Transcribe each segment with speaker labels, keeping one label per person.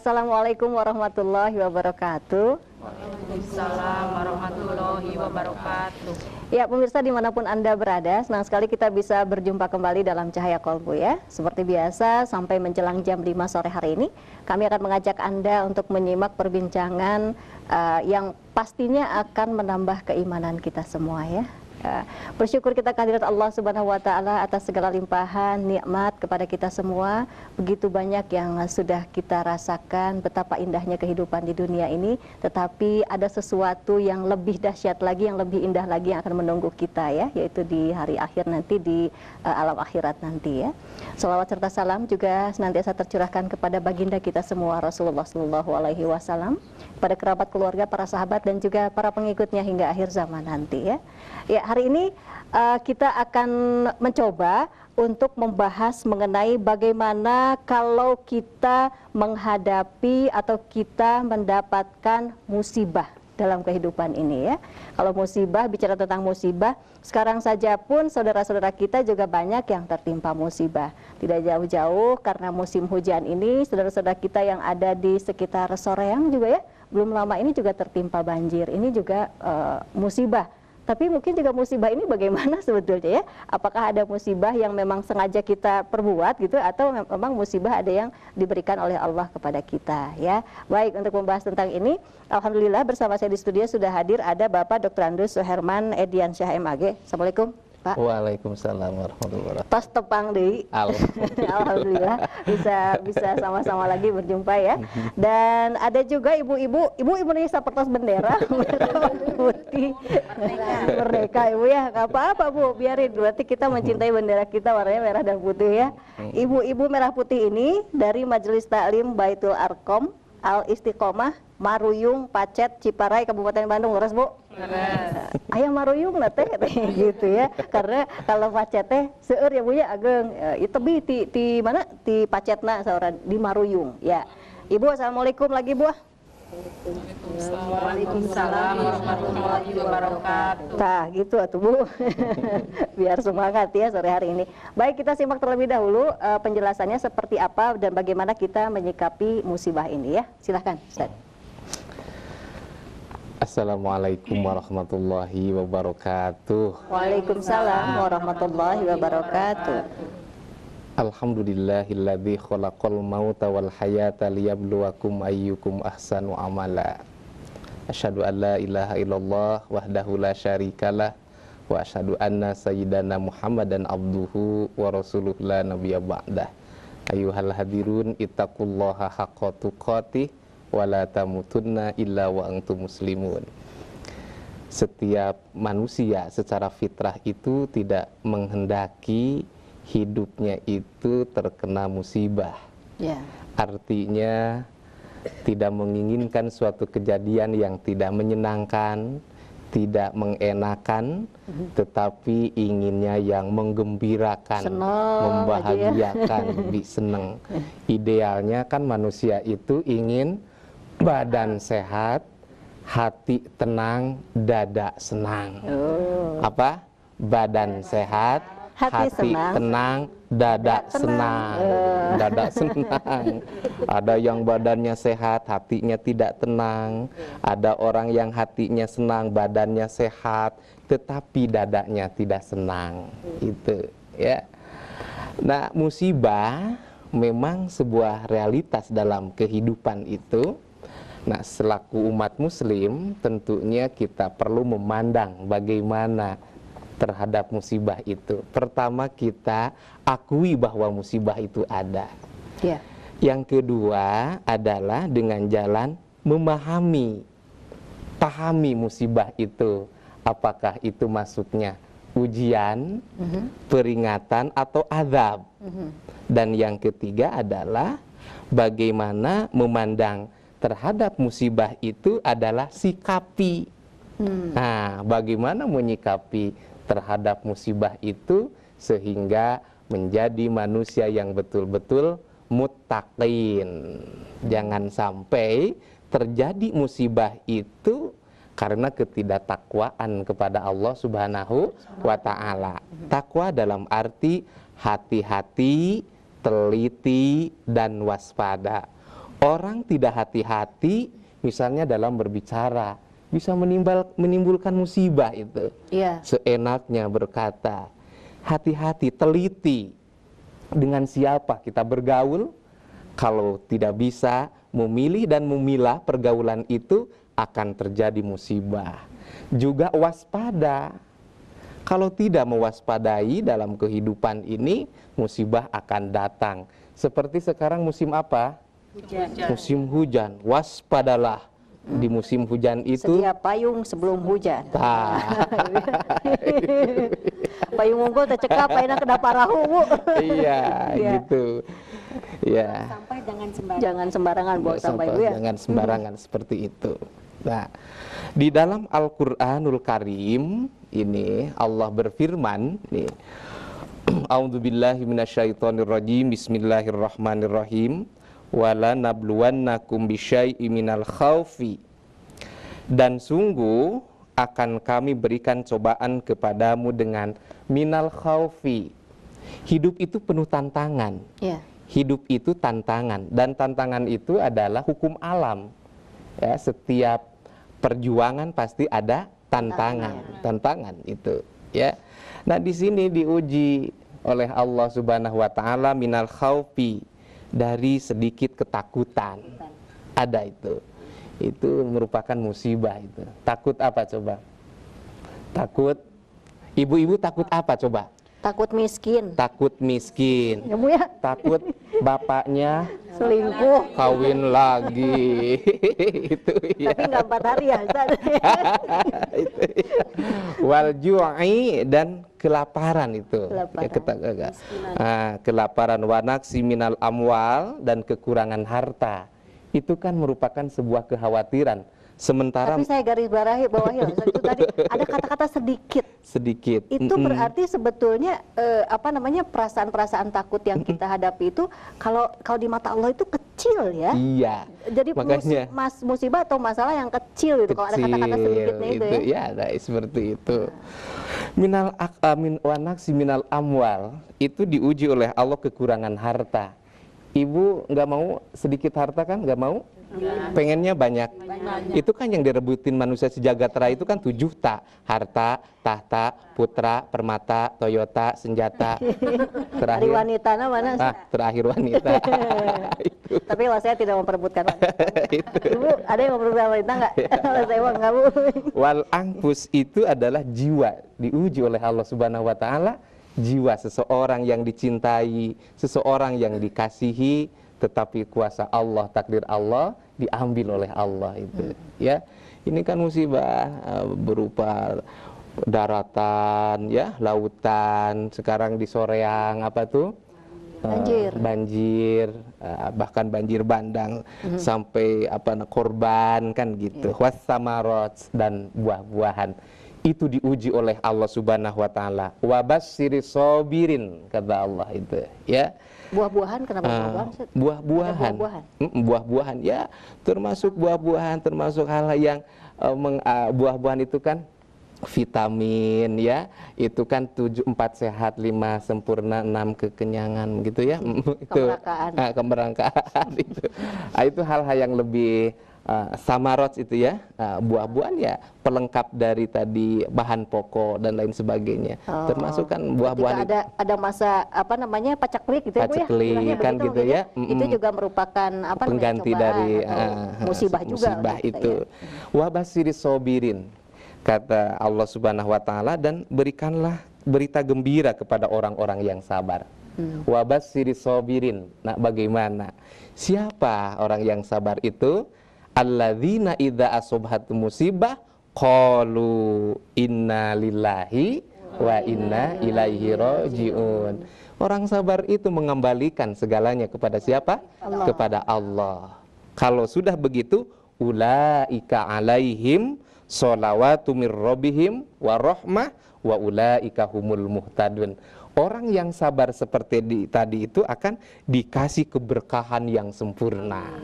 Speaker 1: Assalamualaikum warahmatullahi wabarakatuh.
Speaker 2: Waalaikumsalam warahmatullahi wabarakatuh.
Speaker 1: Ya, pemirsa dimanapun Anda berada, senang sekali kita bisa berjumpa kembali dalam Cahaya Kolbu ya. Seperti biasa, sampai menjelang jam 5 sore hari ini, kami akan mengajak Anda untuk menyimak perbincangan yang pastinya akan menambah keimanan kita semua ya. Bersyukur kita kehadirat Allah Subhanahu wa Ta'ala atas segala limpahan nikmat kepada kita semua. Begitu banyak yang sudah kita rasakan betapa indahnya kehidupan di dunia ini, tetapi ada sesuatu yang lebih dahsyat lagi, yang lebih indah lagi yang akan menunggu kita ya, yaitu di hari akhir nanti, di alam akhirat nanti ya. Salawat serta salam juga senantiasa tercurahkan kepada baginda kita semua Rasulullah Shallallahu Alaihi Wasallam, pada kerabat keluarga, para sahabat dan juga para pengikutnya hingga akhir zaman nanti ya. Ya, hari ini kita akan mencoba untuk membahas mengenai bagaimana kalau kita menghadapi atau kita mendapatkan musibah dalam kehidupan ini ya. Kalau musibah, bicara tentang musibah, sekarang saja pun saudara-saudara kita juga banyak yang tertimpa musibah. Tidak jauh-jauh karena musim hujan ini, saudara-saudara kita yang ada di sekitar Soreang juga ya, belum lama ini juga tertimpa banjir. Ini juga musibah. Tapi mungkin juga musibah ini bagaimana sebetulnya ya? Apakah ada musibah yang memang sengaja kita perbuat gitu, atau memang musibah ada yang diberikan oleh Allah kepada kita ya? Baik, untuk membahas tentang ini, alhamdulillah bersama saya di studio sudah hadir ada Bapak Dr. Andus Suherman Edian Syah MAG. Assalamualaikum Pak.
Speaker 3: Waalaikumsalam warahmatullahi wabarakatuh.
Speaker 1: Tos tepang deui. Alhamdulillah bisa sama-sama lagi berjumpa ya. Dan ada juga ibu-ibu Indonesia pertos bendera merah putih. Merdeka Ibu ya. Enggak apa-apa Bu, biarin. Berarti kita mencintai bendera kita warnanya merah dan putih ya. Ibu-ibu merah putih ini dari Majelis Taklim Baitul Arqam Al Istiqomah Maruyung Pacet Ciparai Kabupaten Bandung, leres Bu? Leres. Ayah Maruyung teh gitu ya. Karena kalau Pacet teh seueur ya Bu ya ageng itu di mana di Pacetna saudara di Maruyung ya. Ibu assalamualaikum lagi Bu.
Speaker 2: Waalaikumsalam warahmatullahi wabarakatuh.
Speaker 1: Nah gitu atuh Bu. Biar semangat ya sore hari ini. Baik, kita simak terlebih dahulu penjelasannya seperti apa dan bagaimana kita menyikapi musibah ini ya. Silahkan Ustaz.
Speaker 3: Assalamualaikum warahmatullahi wabarakatuh.
Speaker 1: Waalaikumsalam warahmatullahi wabarakatuh.
Speaker 3: Alhamdulillahilladzi khalaqal mauta wal hayata liyabluwakum ayyukum ahsanu amala. Asyhadu an la ilaha illallah wahdahu la syarikalah wa asyhadu anna sayyidana Muhammadan abduhu wa rasuluhu la nabiyya ba'dah. Ayyuhal hadirun ittaqullaha haqqa tuqatih wa la tamutunna illa wa antum muslimun. Setiap manusia secara fitrah itu tidak menghendaki hidupnya itu terkena musibah. Artinya tidak menginginkan suatu kejadian yang tidak menyenangkan, tidak mengenakan, tetapi inginnya yang menggembirakan, membahagiakan, lebih senang. Idealnya kan manusia itu ingin badan sehat, hati tenang, dada senang. Apa? Badan sehat, hati tenang, dada senang. Dada senang. Ada yang badannya sehat, hatinya tidak tenang. Ada orang yang hatinya senang, badannya sehat, tetapi dadanya tidak senang. Itu ya. Nah, musibah memang sebuah realitas dalam kehidupan itu. Nah, selaku umat muslim tentunya kita perlu memandang bagaimana terhadap musibah itu. Pertama, kita akui bahwa musibah itu ada. Yang kedua adalah dengan jalan memahami, pahami musibah itu. Apakah itu maksudnya ujian, peringatan, atau azab. Dan yang ketiga adalah bagaimana memandang terhadap musibah itu adalah sikapi. Nah, bagaimana menyikapi terhadap musibah itu sehingga menjadi manusia yang betul-betul muttaqin. Jangan sampai terjadi musibah itu karena ketidaktakwaan kepada Allah Subhanahu wa Ta'ala. Takwa dalam arti hati-hati, teliti, dan waspada Orang tidak hati-hati misalnya dalam berbicara, bisa menimbulkan musibah itu.
Speaker 1: Iya.
Speaker 3: Seenaknya berkata. Hati-hati, teliti dengan siapa kita bergaul. Kalau tidak bisa memilih dan memilah pergaulan itu, akan terjadi musibah. Juga waspada. Kalau tidak mewaspadai dalam kehidupan ini, musibah akan datang. Seperti sekarang musim apa?
Speaker 2: Hujan.
Speaker 3: Musim hujan. Waspadalah. Di musim hujan itu
Speaker 1: Sedia payung sebelum hujan.
Speaker 3: tah.
Speaker 1: Payung unggul tercekap, enak kena parahu, Bu.
Speaker 3: Iya,
Speaker 1: Iya.
Speaker 3: gitu. Ya.
Speaker 4: Sampah jangan sembarangan.
Speaker 1: Jangan sembarangan buang sampah, Ibu ya.
Speaker 3: Jangan sembarangan seperti itu. Nah, di dalam Al-Qur'anul Karim ini Allah berfirman nih. A'udzubillahi minasyaitonirrajim. Bismillahirrahmanirrahim. Wala nabluwannakum bisyai'im minal khaufi. Dan sungguh akan kami berikan cobaan kepadamu dengan minal khaufi. Hidup itu penuh tantangan.
Speaker 1: Iya.
Speaker 3: Hidup itu tantangan, dan tantangan itu adalah hukum alam. Ya, setiap perjuangan pasti ada tantangan itu, ya. Nah, di sini diuji oleh Allah Subhanahu wa taala minal khaufi, dari sedikit ketakutan. Ada itu. Itu merupakan musibah itu. Takut apa coba? Takut. Ibu-ibu takut apa coba?
Speaker 1: Takut miskin.
Speaker 3: Takut miskin.
Speaker 1: Ya, Bu ya.
Speaker 3: Takut bapaknya
Speaker 1: Selingkuh.
Speaker 3: kawin lagi. Itu ya.
Speaker 1: Tapi nggak 4 hari ya, Ustaz.
Speaker 3: Itu ya. Wal ju'i, dan kelaparan itu.
Speaker 1: Kelaparan.
Speaker 3: Kelaparan, wa naqsi minal amwal, dan kekurangan harta. Itu kan merupakan sebuah kekhawatiran. Sementara
Speaker 1: Tapi saya garis bawahi loh, Ustaz, itu tadi ada kata-kata sedikit. Itu berarti sebetulnya perasaan-perasaan takut yang kita hadapi itu kalau di mata Allah itu kecil ya.
Speaker 3: Iya.
Speaker 1: Jadi
Speaker 3: makanya
Speaker 1: musibah atau masalah yang kecil gitu kalau ada kata-kata sedikitnya itu ya.
Speaker 3: Ya, nah, seperti itu. Minal aqamin wa naqsi minal amwal, itu diuji oleh Allah kekurangan harta. Ibu nggak mau sedikit harta kan? Nggak mau? Pengennya banyak. Itu kan yang direbutin manusia sejagat raya itu kan 7 tak. Harta, tahta, putra, permata, Toyota, senjata.
Speaker 1: Hari wanita mana?
Speaker 3: Terakhir wanita. Itu.
Speaker 1: Tapi kalau saya tidak memperebutkan wanita. Ibu, ada yang memperebutkan wanita nggak? Kalau saya mah nggak, Bu.
Speaker 3: Wal angpus itu adalah jiwa, diuji oleh Allah Subhanahu wa taala. Jiwa seseorang yang dicintai, seseorang yang dikasihi, tetapi kuasa Allah, takdir Allah diambil oleh Allah itu. Ya, ini kan musibah berupa daratan, ya, lautan. Sekarang di Soreang apa tuh? Banjir, bahkan banjir bandang, sampai korban kan gitu. Wassamarot, dan buah-buahan. Itu diuji oleh Allah Subhanahu wa taala. Wa basyyiris sabirin, kata Allah itu, ya.
Speaker 1: Buah-buahan, kenapa buah-buahan?
Speaker 3: Buah-buahan. Buah-buahan, ya, termasuk buah-buahan, termasuk hal yang buah-buahan itu kan vitamin, ya. Itu kan 7, 4 sehat, 5 sempurna, 6 kekenyangan gitu ya. Itu kemerangkaan itu. Itu hal-hal yang lebih samarot itu ya, buah-buahan ya pelengkap dari tadi bahan pokok dan lain sebagainya. Termasuk kan buah-buahan
Speaker 1: ada masa pacak pelik gitu ya, Bu ya.
Speaker 3: Paceklik kan gitu ya.
Speaker 1: Itu juga merupakan
Speaker 3: pengganti dari
Speaker 1: musibah juga
Speaker 3: itu. Wa basyiris sabirin, kata Allah Subhanahu wa taala, dan berikanlah berita gembira kepada orang-orang yang sabar. Wa basyiris sabirin. Nah, bagaimana? Siapa orang yang sabar itu? Alladzina idza asabhatu musibah qalu inna lillahi wa inna ilaihi rajiun. Orang sabar itu mengembalikan segalanya kepada siapa? Allah. Kepada Allah. Kalau sudah begitu, ulaika alaihim sholawatu mir rabbihim wa rahmah wa ulaika humul muhtadun. Orang yang sabar seperti tadi itu akan dikasih keberkahan yang sempurna,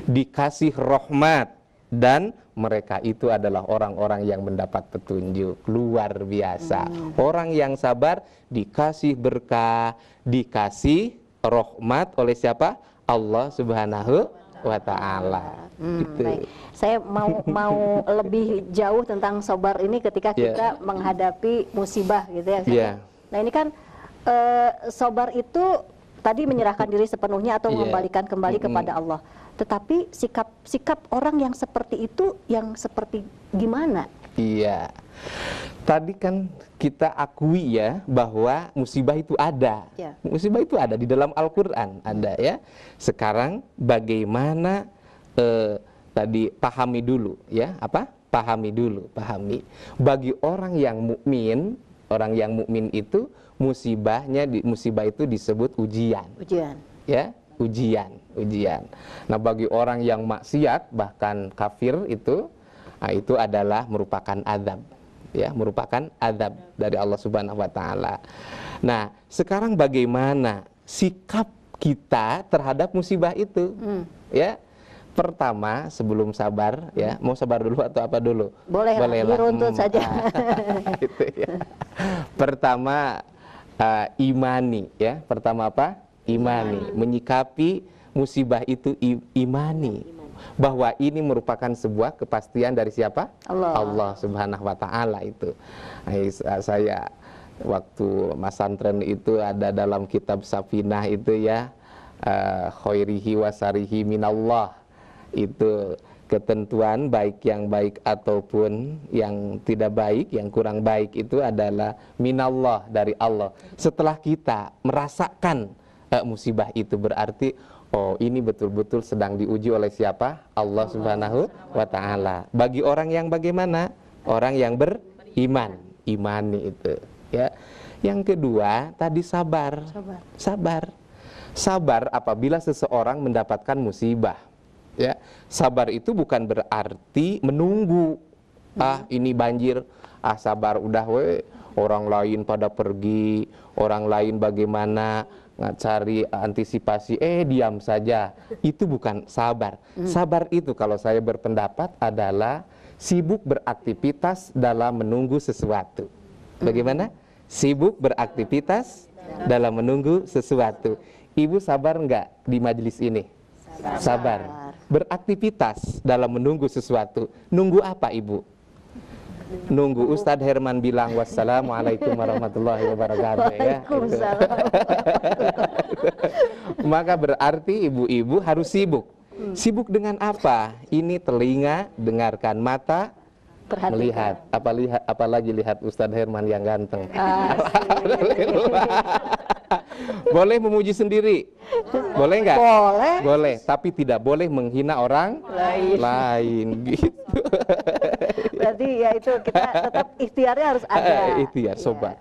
Speaker 3: dikasih rahmat, dan mereka itu adalah orang-orang yang mendapat petunjuk. Luar biasa. Orang yang sabar dikasih berkah, dikasih rahmat oleh siapa? Allah Subhanahu wa ta'ala. Gitu.
Speaker 1: Baik. Saya mau lebih jauh tentang sabar ini ketika kita menghadapi musibah gitu ya.
Speaker 3: Iya.
Speaker 1: Nah ini kan sabar itu tadi menyerahkan diri sepenuhnya atau mengembalikan kembali kepada Allah. Tetapi sikap orang yang seperti itu yang seperti gimana?
Speaker 3: Iya. Tadi kan kita akui ya bahwa musibah itu ada.
Speaker 1: Ya.
Speaker 3: Musibah itu ada di dalam Al-Qur'an, ada ya. Sekarang bagaimana tadi pahami dulu ya, apa? Pahami dulu. Bagi orang yang mukmin itu musibah itu disebut ujian. Ya, ujian. Nah, bagi orang yang maksiat bahkan kafir itu adalah merupakan azab. Ya, merupakan azab dari Allah Subhanahu wa taala. Nah, sekarang bagaimana sikap kita terhadap musibah itu? Ya. Pertama, sebelum sabar, ya, mau sabar dulu atau apa dulu?
Speaker 1: Boleh diruntut saja.
Speaker 3: Gitu, ya. Pertama, imani, ya. Pertama apa? Imani. Menyikapi musibah itu imani. Bahwa ini merupakan sebuah kepastian dari siapa? Allah Subhanahu wa taala itu. Saya waktu masantren itu ada dalam kitab Safinah itu ya, khairihi wasarihi minallah. Itu ketentuan baik yang baik ataupun yang tidak baik, yang kurang baik itu adalah minallah, dari Allah. Setelah kita merasakan musibah itu berarti oh ini betul-betul sedang diuji oleh siapa? Allah Subhanahu wa taala. Bagi orang yang bagaimana? Orang yang beriman, imani itu ya. Yang kedua tadi sabar. Sabar apabila seseorang mendapatkan musibah. Ya, sabar itu bukan berarti menunggu. Ini banjir, sabar udah orang lain pada pergi, orang lain bagaimana cari antisipasi, diam saja. Itu bukan sabar. Sabar itu kalau saya berpendapat adalah sibuk beraktivitas dalam menunggu sesuatu. Bagaimana? Sibuk beraktivitas dalam menunggu sesuatu. Ibu sabar enggak di majelis ini? Sabar. Beraktivitas dalam menunggu sesuatu. Nunggu apa ibu? Nunggu Ustadz Herman bilang wassalamualaikum warahmatullahi wabarakatuh ya. Maka berarti ibu-ibu harus sibuk. Sibuk dengan apa? Ini telinga dengarkan, mata melihat. Apalagi lihat Ustadz Herman yang ganteng. Boleh memuji sendiri? Boleh nggak? Boleh, tapi tidak boleh menghina orang lain gitu.
Speaker 1: Berarti ya itu kita tetap ikhtiarnya harus ada.
Speaker 3: Ikhtiar, sobat.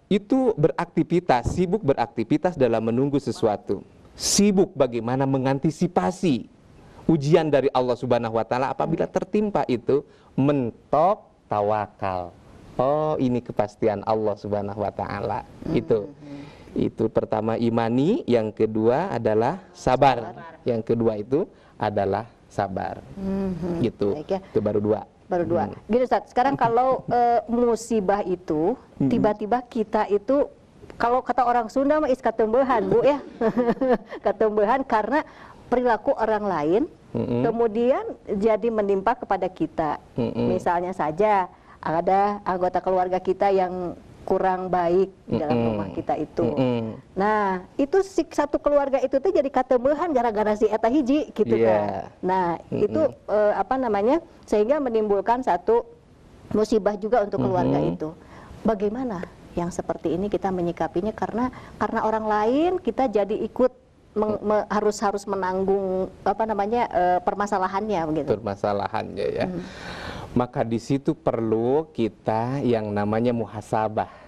Speaker 3: Itu beraktivitas, sibuk beraktivitas dalam menunggu sesuatu. Sibuk bagaimana mengantisipasi ujian dari Allah Subhanahu wa taala apabila tertimpa itu, mentok tawakal. Oh, ini kepastian Allah Subhanahu wa taala. Itu pertama imani, yang kedua adalah sabar. Yang kedua itu adalah sabar. Gitu.
Speaker 1: Baik, ya.
Speaker 3: Itu baru dua.
Speaker 1: Gini Ustaz, sekarang kalau musibah itu tiba-tiba kita itu, kalau kata orang Sunda mah katembehan, Bu ya. Katembehan karena perilaku orang lain kemudian jadi menimpa kepada kita. Misalnya saja ada anggota keluarga kita yang kurang baik di dalam rumah kita itu. Nah, itu satu keluarga itu tuh jadi katembehan gara-gara si eta hiji gitu kan. Nah, itu apa namanya? Sehingga menimbulkan satu musibah juga untuk keluarga itu. Bagaimana yang seperti ini kita menyikapinya, karena orang lain kita jadi ikut harus menanggung apa namanya permasalahannya begitu.
Speaker 3: Permasalahannya ya. Maka di situ perlu kita yang namanya muhasabah.